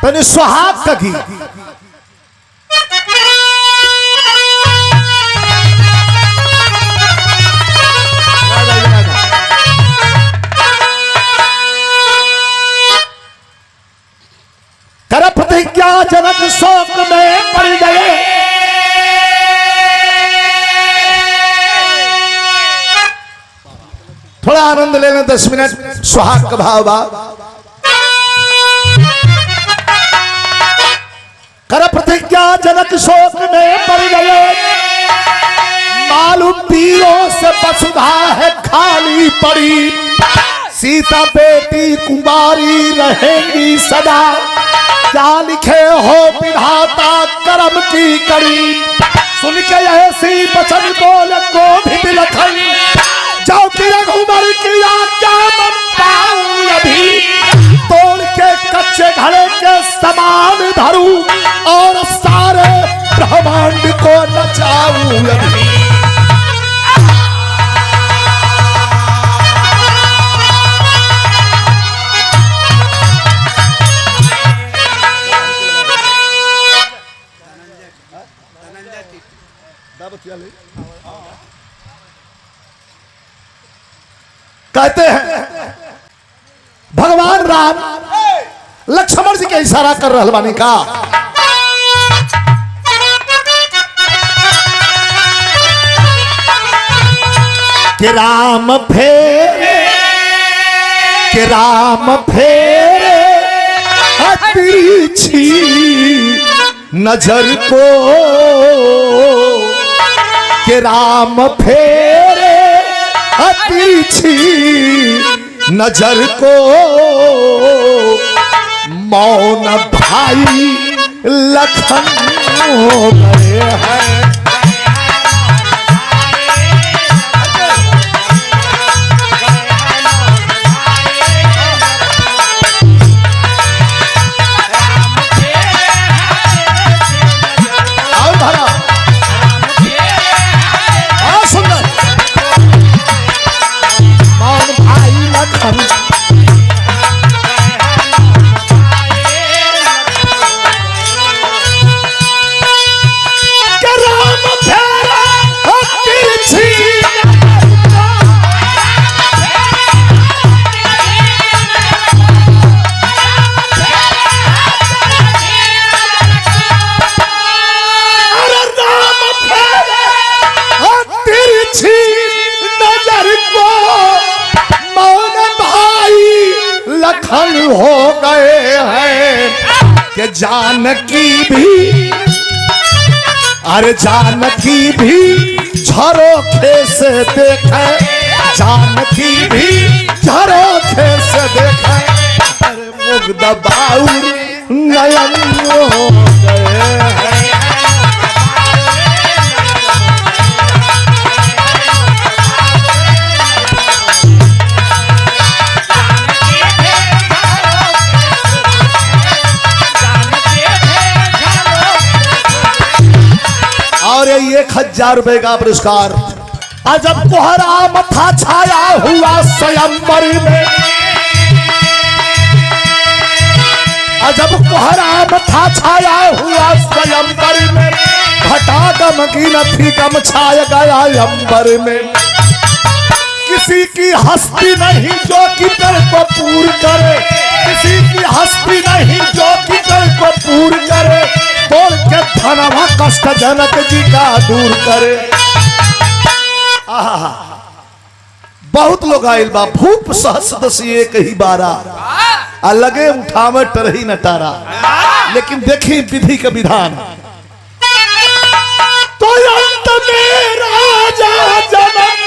तने सुहाग का गीत कर प्रतिज्ञा जनक शोक में पड़ गए। थोड़ा आनंद लेना 10 मिनट सुहाग का भाव बा। कर प्रतिज्ञा जनक शोक में पड़ गए, मालूम पीरों से वसुधा है खाली पड़ी, सीता बेटी कुमारी रहेंगी सदा, क्या लिखे हो विधाता करम की कड़ी। सुन के ऐसी वचन बोल गोभिद लखन, जाओ कि रघुबर की आज्ञा मन पाऊं अभी, तोड़ के कच्चे घड़े के समान धरूं और सारे ब्रह्मांड को नचाऊं अभी। कहते हैं भगवान राम लक्ष्मण जी के इशारा कर रहल बानी का, कि राम फेरे तिरछी नजर को, कि राम फेरे तिरछी नजर को, मौन भाई लखन हो गए हैं। हो गए हैं कि जानकी भी, अरे जानकी भी झरोखे से देखे, जानकी भी झरोखे से देखे, अरे मुग्ध बाउर नयन हो गए हैं। और 1000 रुपए का पुरस्कार। अजब कोहरा मथा छाया हुआ स्वयंवर में, अजब कोहरा मथा छाया हुआ स्वयंवर में, घटा गम की नथी गम छाया गया अंबर में। किसी की हस्ती नहीं जो कि दिल को पूर करे, किसी की हस्ती नहीं जो कि दिल को पूर करे, तोड़ के धनवा कष्ट जनक जी का दूर करे। आहा, बहुत लोग आयल बा, भूप सहस्रदशी एक ही बारा, अलगे उठावे टरही न तारा। लेकिन देखी विधि का विधान, तो अंत में राजा जनक,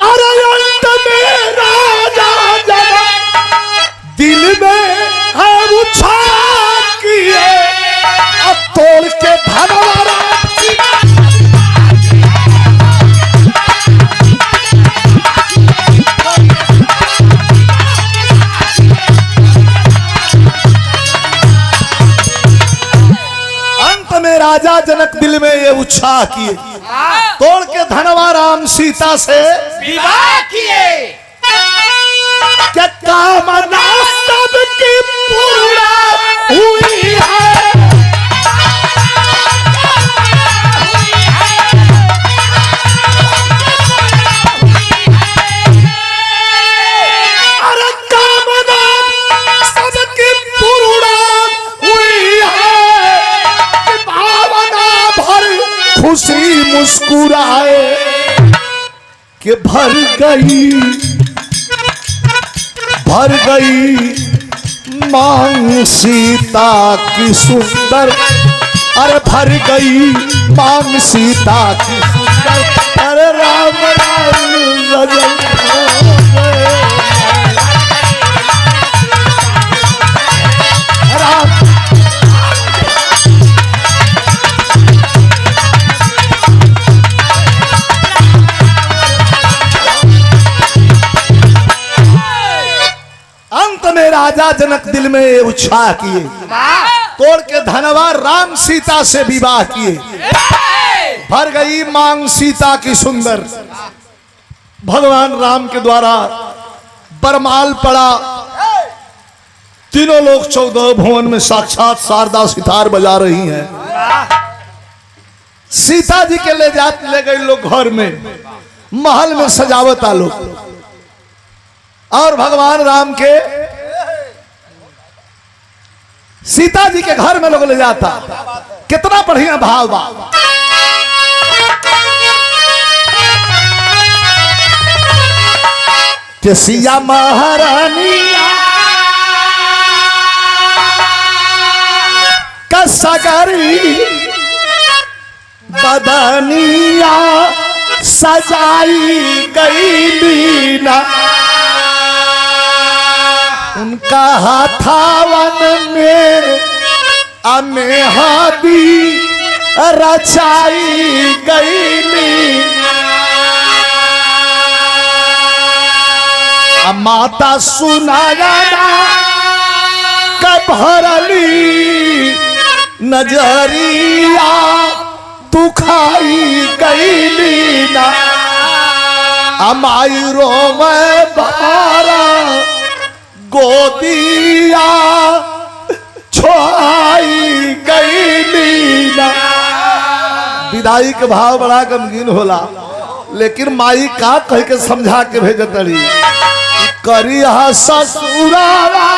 अरे अंत में राजा जनक दिल में है उछा किए, अब तोड़ के धनवारा राजा जनक दिल में ये उत्साह किए, तोड़ के धनवा राम सीता से विवाह किए। क्या कामना सबकी पूरा भर गई मांग सीता की सुंदर, अरे भर गई मांग सीता की सुंदर, अरे राम राम राम। अंत में राजा जनक दिल में उत्साह किए, तोड़ के धनवा राम सीता से विवाह किए। भर गई मांग सीता की सुंदर, भगवान राम के द्वारा बरमाल पड़ा। तीनों लोग 14 भुवन में साक्षात शारदा सितार बजा रही हैं। सीता जी के ले गए लोग घर में, महल में सजावट आलो, और भगवान राम के सीता जी के घर में लोग ले जाता। कितना बढ़िया भाव बा। कि सिया महारानी का सगरी बदनिया सजाई गई लीना, उनका हाथावन में अमेहदी रचाई गई। माता सुनाया कब भरली नजरिया तू खाई गई ना, अमाई रोवे बारा गोदिया छोई गई ना। विदाई के भाव बड़ा गमगीन होला, लेकिन माई का कह के समझा के भेजत रही। करिहा ससुराला,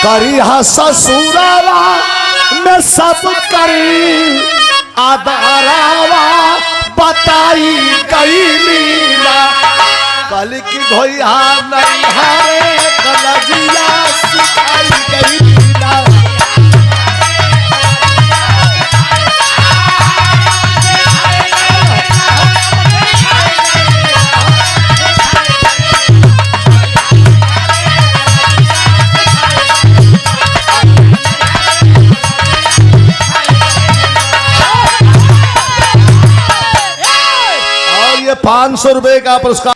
करिहा ससुराला में सब करी आदरावा बताई गई लीला। कल की धोइया नैहारे कलजिया सिखाई गई लीला। और ये 500 रुपए का पुरस्कार।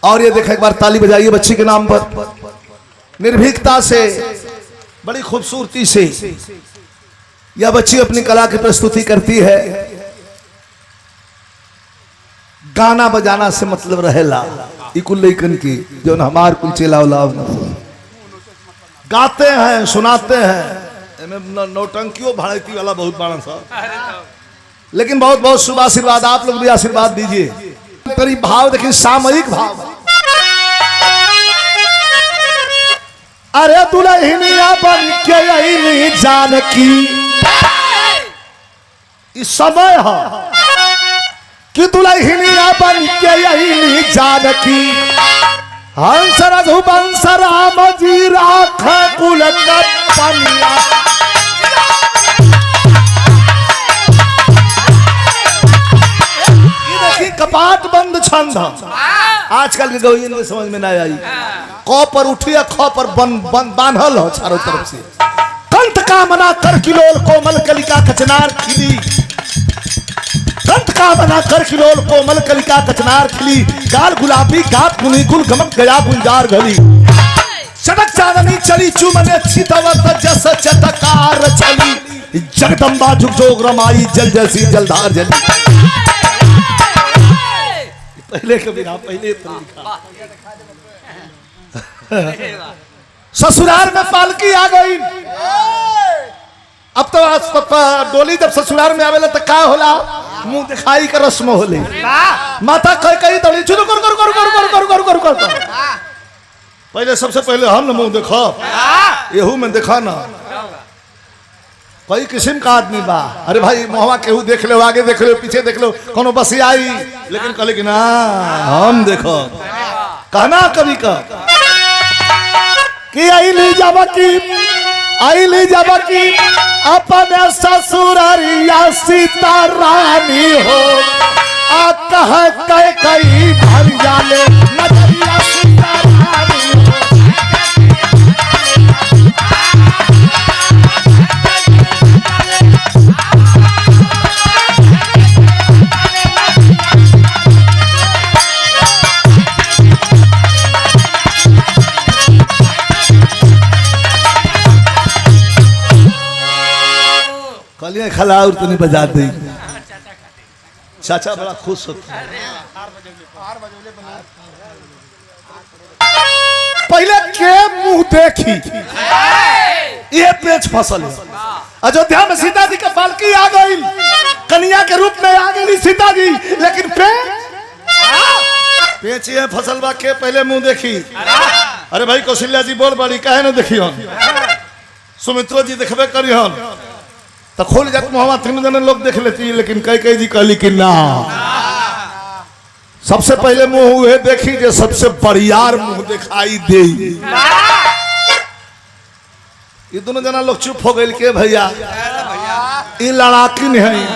और ये देखा, एक बार ताली बजाइए बच्ची के नाम पर। निर्भीकता से, बड़ी खूबसूरती से यह बच्ची अपनी कला की प्रस्तुति करती है। गाना बजाना से मतलब रहेला इकुल लेकन की, जो हमार कुल चेला गाते हैं, सुनाते हैं। नौटंकियों भाड़ती वाला बहुत बड़ा सा, लेकिन बहुत बहुत शुभ आशीर्वाद। आप लोग भी आशीर्वाद दीजिए। करीब भाव देखिए, सामयिक भाव। अरे दुल्हनिया बन के अइली जानकी, इस समय है कि दुल्हनिया बन के अइली जानकी। हंस रघुवंश राम जी राख कुल कपनिया। कपाट बंद छंद आजकल के गवैयन में समझ में ना आई। क पर उठिया ख पर बांधल हो चारों तरफ से। कंठ कामना कर किलोल कोमल कलिका कचनार खिली। कंठ कामना कर किलोल कोमल कलिका कचनार खिली। गाल गुलाबी गात मुनि गुल गमक गया गुंजार घली। चटक चांदनी चली चुमने छितवत जस चटकार चली। जगदम्बा झुकझोक रमाई जल जैसी जलधार जली। पहले कभी ना, पहले तो लिखा। ससुराल में पालकी आ गई। अब तो डोली जब ससुराल में आवेला तो का होला, मुंह दिखाई का रस्म होले। माता कह कही दड़ी चुनो कर कर कर कर कर कर कर कर कर। पहले सबसे पहले हम न मुंह देखो, येहू में देखा ना। कई किस्म का आदमी बा। अरे भाई मोहवा केहू देख लो, आगे देख लो, पीछे देख लो, कोनो बस आई, लेकिन कहले कि ना हम देखो कहना कभी का कि आईली जबकि अपने ससुररिया सीता रानी हो आ कह कई भर जाले नजरिया सीता रानी हो। कलियां खला और तनी बजा दे। चाचा बड़ा खुश होता है। पहले के मुंह देखी ये पेच फसल है। अयोध्या में सीता जी का पालकी आ गई, कन्या के रूप में आ गई सीता जी, लेकिन पेच ये फसल बा के पहले मुंह देखी। अरे भाई कौशल्या जी बोल बड़ी काहे न देखी हम, सुमित्रा जी देखबे करी हम तो खोल जात मुहवा तीन जन लोग देख लेती, लेकिन कई जी कहली कि ना सबसे पहले मुंह हुए देखी जो सबसे बड़ियार मुंह दिखाई दे। ये दोनों जना लोग चुप हो गए के भैया ये लड़ाकिन है,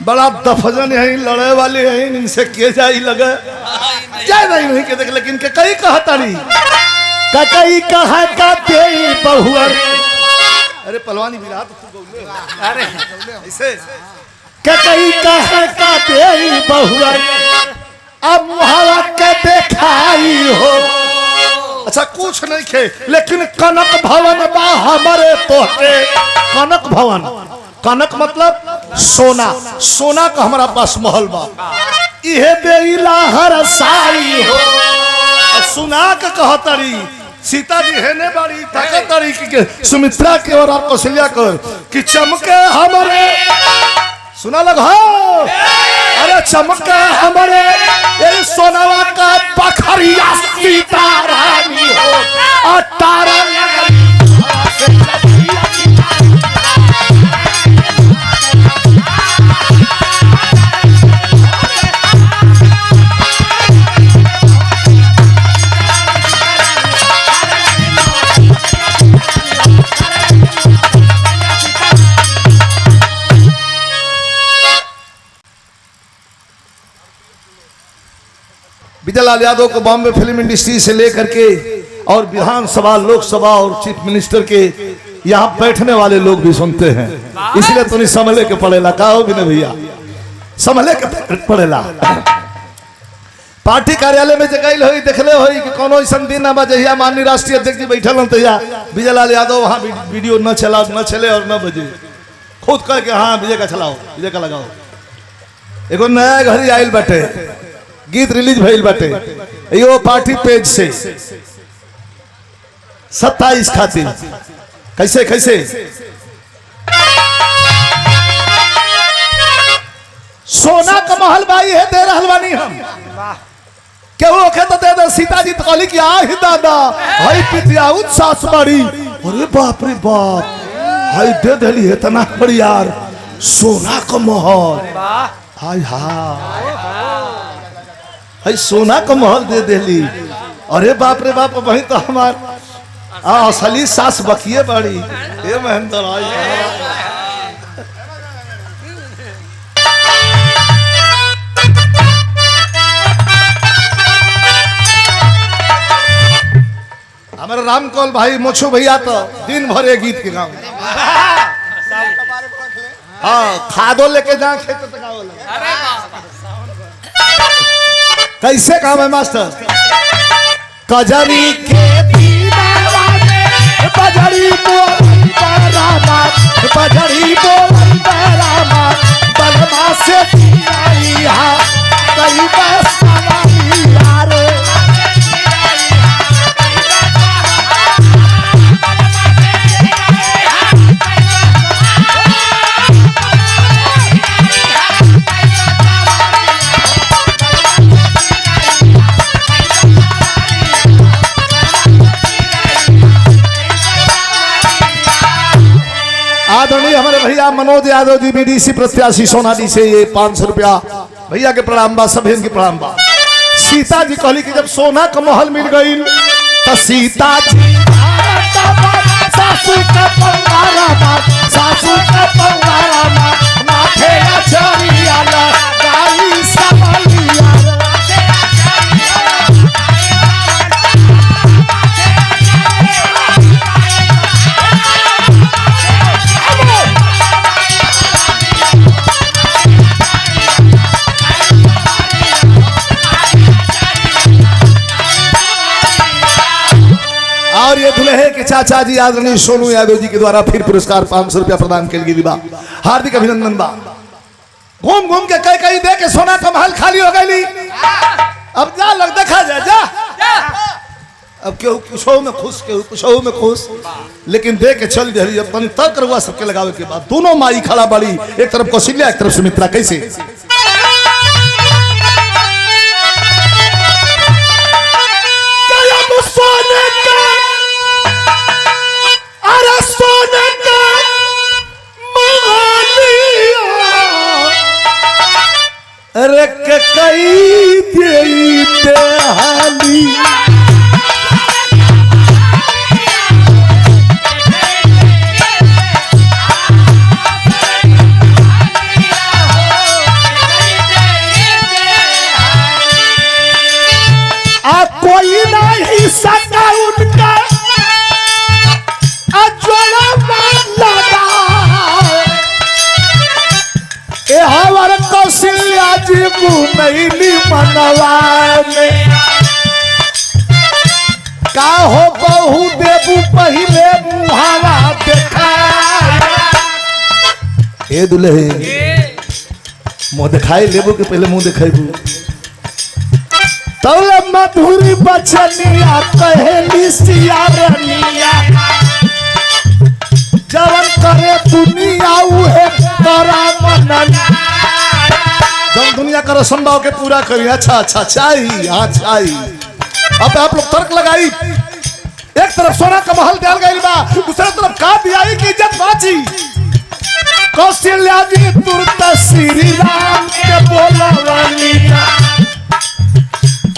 बड़ा दफजन है, लड़े वाले हैं, इनसे किए जाए लगे जाए नहीं के देख, लेकिन के कई कहतारी कई कहा का दे बहुअर। अरे पलवानी विराट अरे ऐसे कई कहा का दे बहुअर अब मुहावा के देखाई हो। अच्छा कुछ नहीं खे, लेकिन कनक भवन बा हमारे तोहके। कनक भवन, कनक मतलब सोना, सोना का हमारा पास महल बा, इहे देला हर साई हो। सुना के कहतरी सीता जी है ने बड़ी ताकतरी की सुमित्रा के और कौशल्या को कि चमके हमारे, सुना लगा अरे चमके हमारे ये सोनावा का पखरिया सीता रानी हो और तारा विजय लाल यादव को बॉम्बे फिल्म इंडस्ट्री से लेकर के और विधानसभा, लोकसभा और चीफ मिनिस्टर के यहाँ बैठने वाले लोग भी सुनते हैं, इसलिए तो नहीं संभले के पड़ेला। कहो भी नहीं भैया, संभले के पड़ेला। पार्टी कार्यालय में जगह हो देखले हो कि कोनो ऐसा दिन ना बजे माननीय राष्ट्रीय अध्यक्ष जी बैठल हन तैया विजय लाल यादव वहाँ वीडियो न चला न चले और न बजे, खुद कह के हाँ विजय का चलाओ, विजय का लगाओ। एगो नया घड़ी आयल बाटे, गीत रिलीज भइल बाटे यो पार्टी पेज से 27 खातिर। कैसे कैसे सोना का महल भाई है दे रहलवानी हम क्या वो कहता दे दे सीता जी तो कहली कि आ ही दादा हाई पितिया सास बड़ी, अरे बाप रे बाप हाई दे देली है तना बड़ी यार सोना का महल, हाय हाय सोना का महल दे देली, अरे बाप रे बाप वही तो हमार असली सास बकिए बड़ी ये महेंद्र हमारे राम कौल भाई मोछू भैया तो दिन भर ये गीत के गाँव हाँ खादो लेके जा खेत कैसे काम है मास्टर। कजरी के बजरी बोल रामा, बजरी बोल रामा, बलमा से कई बस यारो भैया मनोज यादव जी बीडीसी प्रत्याशी सोनाली से ये 500 रुपया भैया के प्रणाम बा, सभी के प्रणाम बा। सीता जी कहली कि जब सोना का महल मिल गई तो सीता जी सासू का पंगारा सासू का पंगारा माथे चरिया गाई संभलिया और ये दुल्हे के चाचा जी आदरणीय सोनू यादव जी के द्वारा फिर पुरस्कार 500 रुपया प्रदान कर गई बा। हार्दिक अभिनंदन बा। घूम घूम के कई कई दे के सोना का महल खाली हो गई। अब जा लग देखा जा जा अब केहू कुछो में खुश केहू कुछो में खुश, लेकिन दे के चल रही अपन तर्क रुआ सबके लगावे के बाद दोनों माई खड़ा बड़ी, एक तरफ कौशल्या एक तरफ सुमित्रा। कैसे अरे कई देते हाली कोई नहीं सका उनका अजोड़ा लगा ए हमार कौशल्या जी बुनैली मनवा में का हो बहु देबू पहले मुहावा देखा। ए दुल्हे मुंह दिखाई लेबू के पहले मुंह दिखाईबू तौले मधुरी बचनिया कहेली सियारनिया जवन करे दुनिया उहे करा मनन जब दुनिया का रसमभाव के पूरा करी। अच्छा अच्छा चाहिए हाँ चाहिए। अब आप लोग तर्क लगाई, एक तरफ सोना का महल डाल गई बा, दूसरी तरफ का दिया की इज्जत बाची। कौशल्या जी तुरंत श्री राम के बोलवानी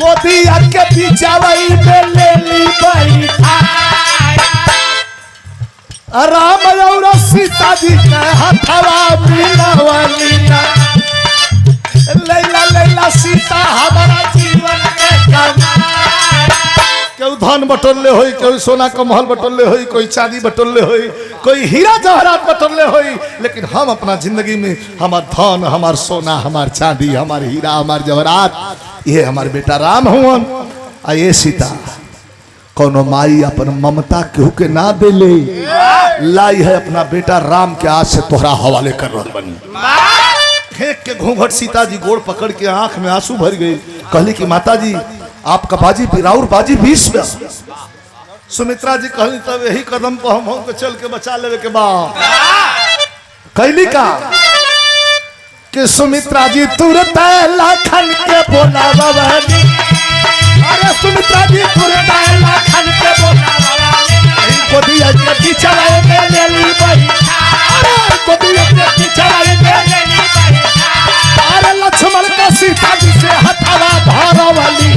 गोदिया के बिचावई में ले ली बैठा राम और सीता जी के हथवा मिलवली लैला लैला सीता हमारा जीवन के केहू धन बटोरले होई, केहू सोना का महल बटोरले होई, कोई चांदी बटोरले होई, कोई हीरा जवाहरात बटोरले होई, लेकिन हम अपना जिंदगी में हमार धन हमार सोना हमार चांदी हमार हीरा हमार जवाहरात ये हमारे बेटा राम हुआ। आ ये सीता कोनो माई अपन ममता केहू के ना दे ले लाई है अपना बेटा राम के आज से तोहरा हवाले कर रहा बनी। फेंक के घूंघट सीता जी गोड़ पकड़ के आंख में आंसू भर गई। कहली कि माता जी आपका बाजी राउर बाजी 20 में। सुमित्रा जी कहली तब यही कदम पर हम के चल के बचा लेवे के बाद कहली का कि सुमित्रा जी तुरंत लाखन के बोला बाबी। अरे सुमित्रा जी तुरंत लाखन के बोला गोदिया के पीछे में ले ली भाई। अरे गोदिया के पीछे में ले ली भाई। अरे लक्ष्मण का सीता जी से हथवा धारा वाली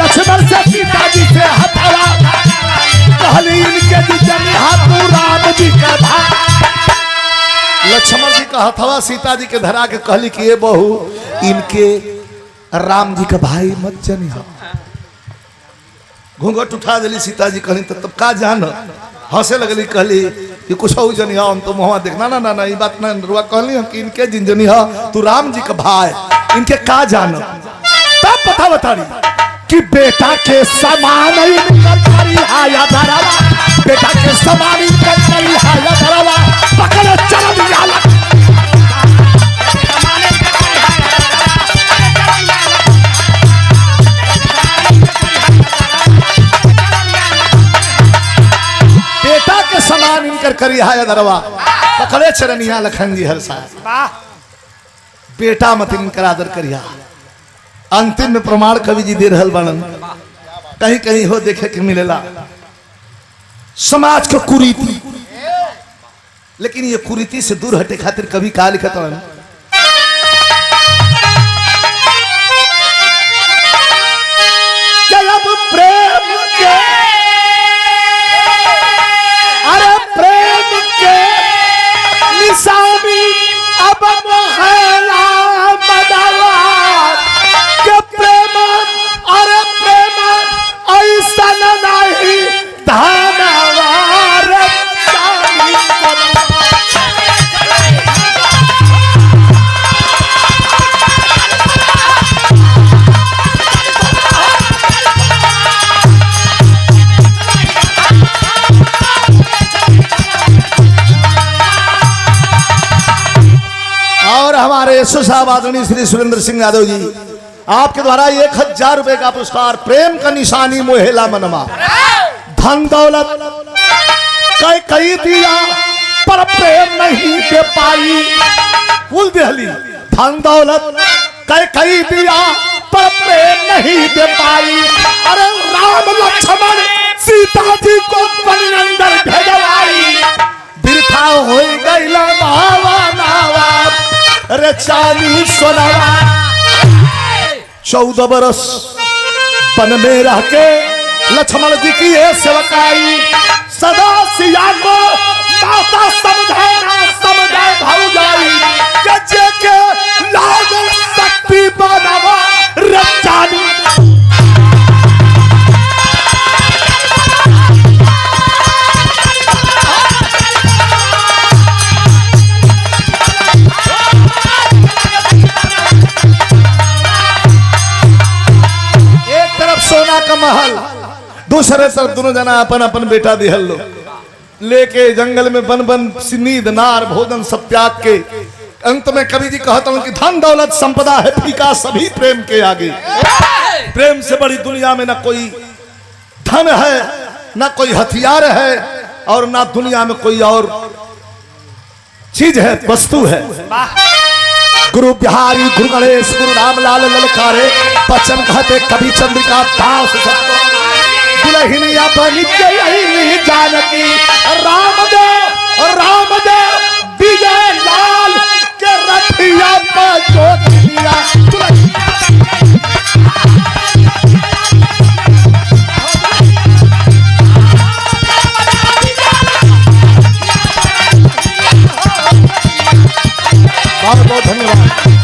लक्ष्मण से सीता जी से हथवा कहली इनके जी हाथ राम जी का लक्ष्मण जी का हथवा सीता जी के धरा के कहली कि ये बहू इनके राम जी का भाई मत जनिहा। घूंघट उठा दिली सीता जी कहली तब का जान हंसे लगली कहली कि कुछ हो जनिहा हम तो मुँह देखना ना ना ना ये बात ना रुआ कहली कि इनके जिन जनिहा तू राम जी का भाई इनके का जान तब पता बता रही कि बेटा के समान बेटा के समान पकड़ चल बेटा के समान इनकर करिया दरवा पकड़े चरनिया लखन जी हर साल बेटा मत इनकर आदर करिया। अंतिम में प्रमाण कवि जी दे रहल बनन कहीं कहीं हो देखे के मिलेला समाज के कुरीति लेकिन ये कुरीति से दूर हटे खातिर कभी का लिखत हन जब प्रेम के अरे प्रेम के निशानी अब मोहला मदवा के प्रेम अरे प्रेम ऐसा नहीं धनवार हमारे साहब आदरणीय श्री सुरेंद्र सिंह यादव जी आपके द्वारा 1000 रुपए का पुरस्कार प्रेम का निशानी मोहेला मनमा धन दौलत कई दिया पर प्रेम नहीं दे पाई कुल दिहली धन दौलत कई दिया पर प्रेम नहीं दे पाई अरे राम लक्ष्मण सीता जी को अंदर भेजवाई बिरथा हो गई भावा नावा अरे चांदी सोनावा 14 बरस वन में रह के लक्ष्मण जी की ये सेवकाई सदा सिया को माता समझाना समझाए भौजाई गजे के लागल शक्ति बनावा रचानी सोना का महल दूसरे तरफ दोनों जना अपन अपन बेटा दिहल लो लेके जंगल में बन बन नींद नार भोजन सब त्याग के अंत में कवि जी कहता हूं कि धन दौलत संपदा है फीका सभी प्रेम के आगे प्रेम से बड़ी दुनिया में ना कोई धन है ना कोई हथियार है और ना दुनिया में कोई और चीज है वस्तु है गुरु बिहारी गुरु गणेश गुरु रामलाल ललकारे बचन कहते कभी चंद्रिका दास दुल्हनिया बनी गई जानकी रामदेव विजय लाल के रथिया पर जोतिया बहुत बहुत धन्यवाद।